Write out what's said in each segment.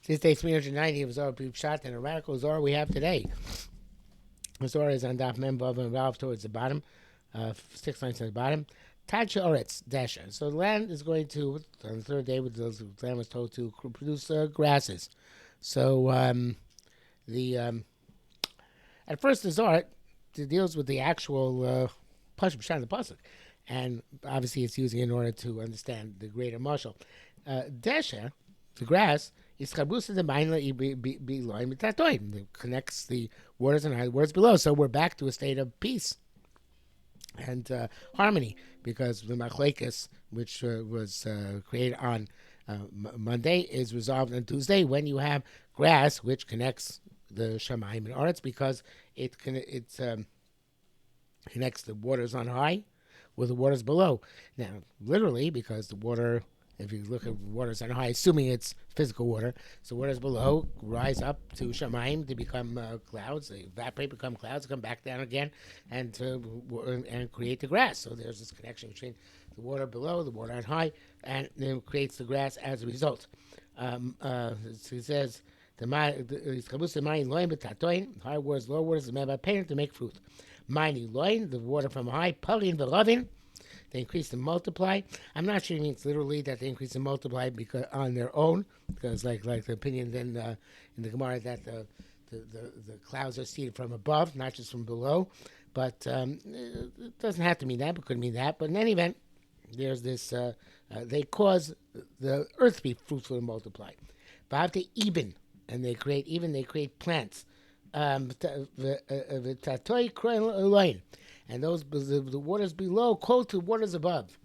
Since day 390 of Zohar Pshat and a radical Zohar we have today. The Zohar is on Daf Mem Vav and Vav towards the bottom, 6 lines on the bottom. Tacha Oretz Dasha. So the land is going to, on the third day, the land was told to produce grasses. So at first the Zohar deals with the actual Pshat in the pasuk, and obviously it's using it in order to understand the greater mashal. Dasha, the grass, is chabusa the mainla below mitatoim. It connects the waters and high waters below. So we're back to a state of peace and harmony, because the machlekes, which was created on Monday, is resolved on Tuesday when you have grass, which connects the Shamayim and Aretz, because it connects the waters on high with the waters below. Now, literally, because the water, if you look at waters on high, assuming it's physical water, so waters below rise up to Shamayim to become clouds. They evaporate, become clouds, come back down again, and create the grass. So there's this connection between the water below, the water on high, and then creates the grass as a result. He says, high waters, low waters, the parent to make fruit. Mine loin, the water from high, palin v'lavin, they increase and multiply. I'm not sure it means literally that they increase and multiply because on their own, because like the opinion then in the Gemara that the clouds are seeded from above, not just from below. But it doesn't have to mean that, but could mean that. But in any event, there's this, they cause the earth to be fruitful and multiply. But have to even, and they create plants. And those the waters below cold to waters above.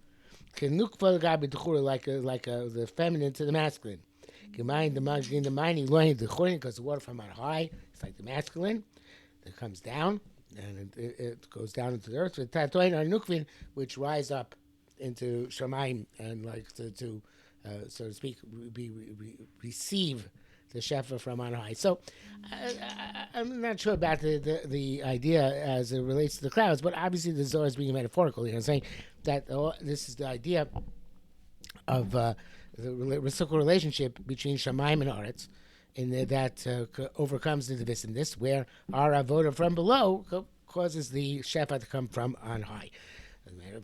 Like the feminine to the masculine. Because the water from on high, it's like the masculine that comes down, and it goes down into the earth. Which rise up into Shamayim and like to so to speak, receive the shefa from on high. So I'm not sure about the idea as it relates to the clouds, but obviously the Zohar is being metaphorical here, saying that this is the idea of the reciprocal relationship between Shamayim and Aretz, that overcomes the this and this, where our avoda from below causes the shefa to come from on high.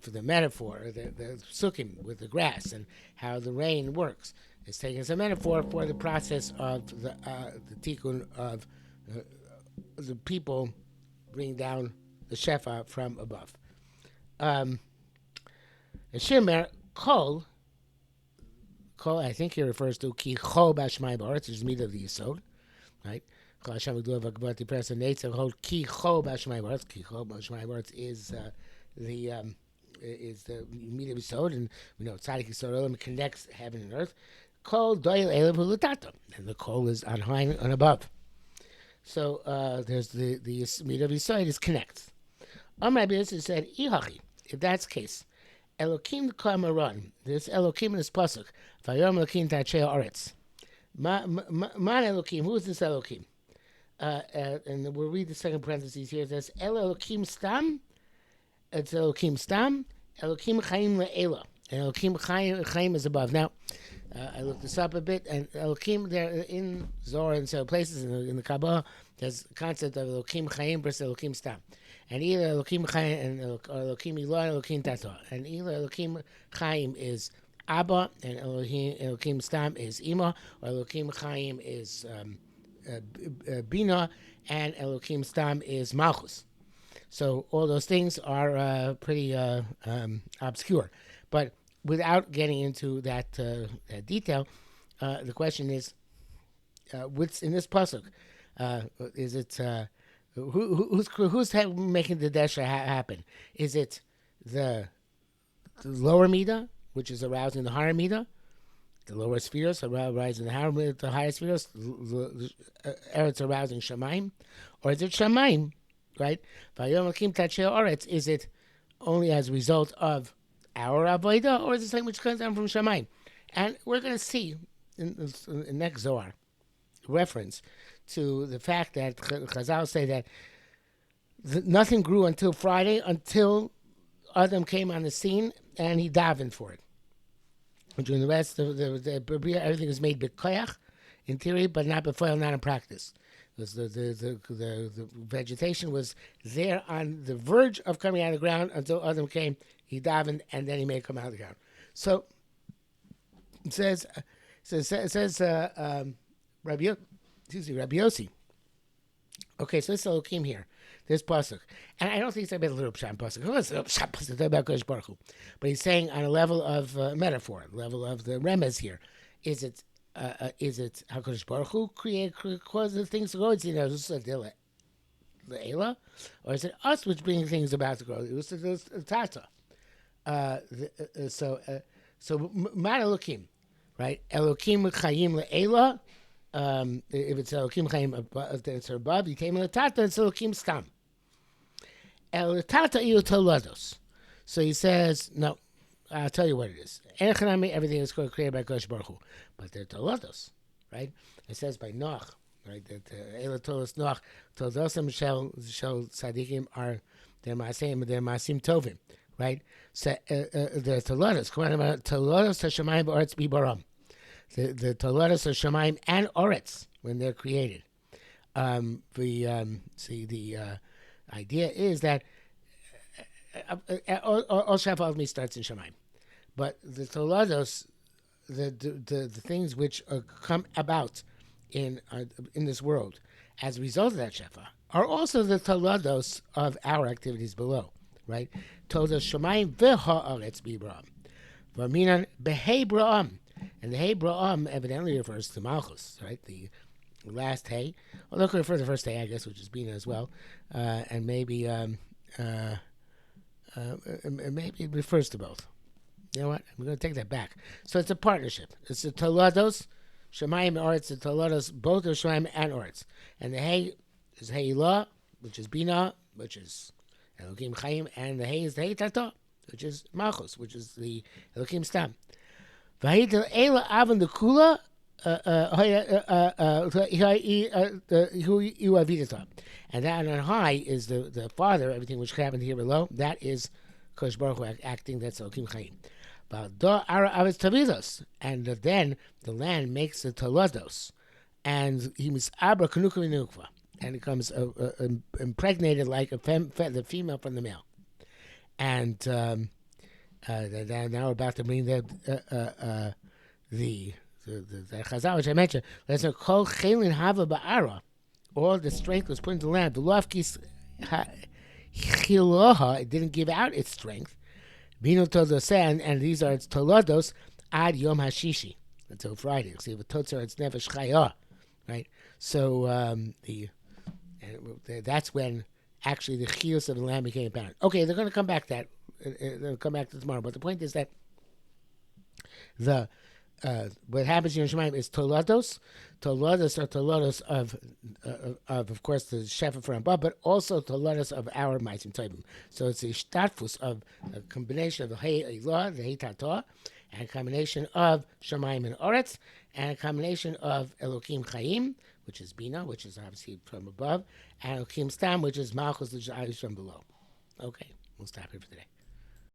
For the metaphor, the sukkim with the grass and how the rain works, is taken as a metaphor for the process of the tikkun of the people bringing down the shefa from above. Shimer kol, I think he refers to ki cho b'ashmai b'aretz, which is mid of the yisod, right? Ki cho b'ashmai b'aretz. Ki cho b'ashmai b'aretz is the meat of Yisod, and we know Tzadik Yisod Olam connects heaven and earth. Kol doil elev hulutato, and the kol is on high and above. So there's the meat of Yisod is connects. Amar B'Yisrael said, Ihachi, if that's the case, Elokim kamaron, this Elokim in this pasuk, Vayom Elokim ta'achei haaretz. Man Elokim, who is this Elokim? And we'll read the second parentheses here. It says, El Elokim Stam. It's Elokim Stam, Elokim Chayim le'ela. And Elokim Chayim is above. Now, I looked this up a bit, and Elokim, there in Zohar and several places in the Kabbalah, there's the concept of Elokim Chayim versus Elokim Stam. And either Elokim Chayim and Elokim Eloi and Elokim Tato. And either Elokim Chayim is Abba, and Elokim Stam is Ima, or Elokim Chayim is Bina, and Elokim Stam is Malchus. So all those things are pretty obscure. But without getting into that detail, the question is, what's in this pasuk? Is it who's making the desha happen? Is it the lower midah, which is arousing the higher midah, the lower spheres arousing the higher spheres, Eretz arousing Shamayim, or is it Shamayim? Right? Is it only as a result of our avodah, or is it something which comes down from Shamayim? And we're going to see in the next Zohar reference to the fact that Chazal say that nothing grew until Friday, until Adam came on the scene and he davened for it. During the rest of the everything is made b'koyach. in theory, but not before, not in practice. Because the vegetation was there on the verge of coming out of the ground until Adam came, he davened, and then he made it come out of the ground. So it says Rabbi Yossi. Okay, so it's Elokim here. There's pasuk, and I don't think it's about a little pshat pasuk. It's a pshat pasuk. It's about Kodesh Baruch Hu. But he's saying on a level of metaphor, level of the remez here. Is it Hakadosh Baruch Hu causes things to grow? It's just the Ela, or is it us which bring things about to grow? It was the Tata. So Mad Elokim, right? Elokim Chayim le'Ela. If it's Elokim Chayim, it's above. You came in the Tata. It's Elokim Stam. El Tata iu tolados. So he says, no, I'll tell you what it is. Everything is created by Kodesh Baruch Hu, but they're tolados, right? It says by Noach, right? That Ela tolos Noach tolosam shel tzadikim are their maasim tovim, right? So the tolados. Come on, about tolados hashamayim b'aretz bibaram. The tolados of Shemaim and Oretz when they're created. The idea is that all Shaf me starts in Shemaim, but the tolados, the things which come about in this world as a result of that Shefa are also the tolados of our activities below, right? Tolas Shemaim v'ha'aretz b'Abraham, v'aminan behei Braham. And the Hey Bra'am evidently refers to Malchus, right? The last Hey. Although it could refer to the first Hey, I guess, which is Bina as well. And maybe it refers to both. You know what? I'm going to take that back. So it's a partnership. It's the Tolados, Shemayim and Oretz, the Tolados, both are Shemayim and Oretz. And the Hey is Heilah, which is Bina, which is Elokim Chayim. And the Hey is the Hey Tata, which is Malchus, which is the Elokim Stam. And that on high is the Father, everything which happened here below. That is Kodesh Baruch Hu acting. That's Elokim Chayim. And then the land makes the tolados, and he was abra kanuka v'nukva, and it comes impregnated like the female from the male, and. Now we're about to bring the Chazal which I mentioned. Let's know kol chelin hava ba'ara. All the strength was put into the land. The lofkis chiloha, it didn't give out its strength. Bino todoseh, and these are its tolados ad yom hashishi, until Friday. See, with totzer it's nefesh chayah, right? So that's when actually the chios of the land became apparent. Okay, they're going to come back to that. They'll come back to tomorrow. But the point is that what happens here in Shemaim is tolados. Tolados are tolados of course, the shefa from above, but also tolados of our ma'asim tovim. So it's a shtatfus of a combination of the Hey Elah, the Hey Tata, and a combination of Shemaim and Oretz, and a combination of Elokim Chayim, which is Bina, which is obviously from above, and Elokim Stam, which is Malchus, which is from below. Okay, we'll stop here for today.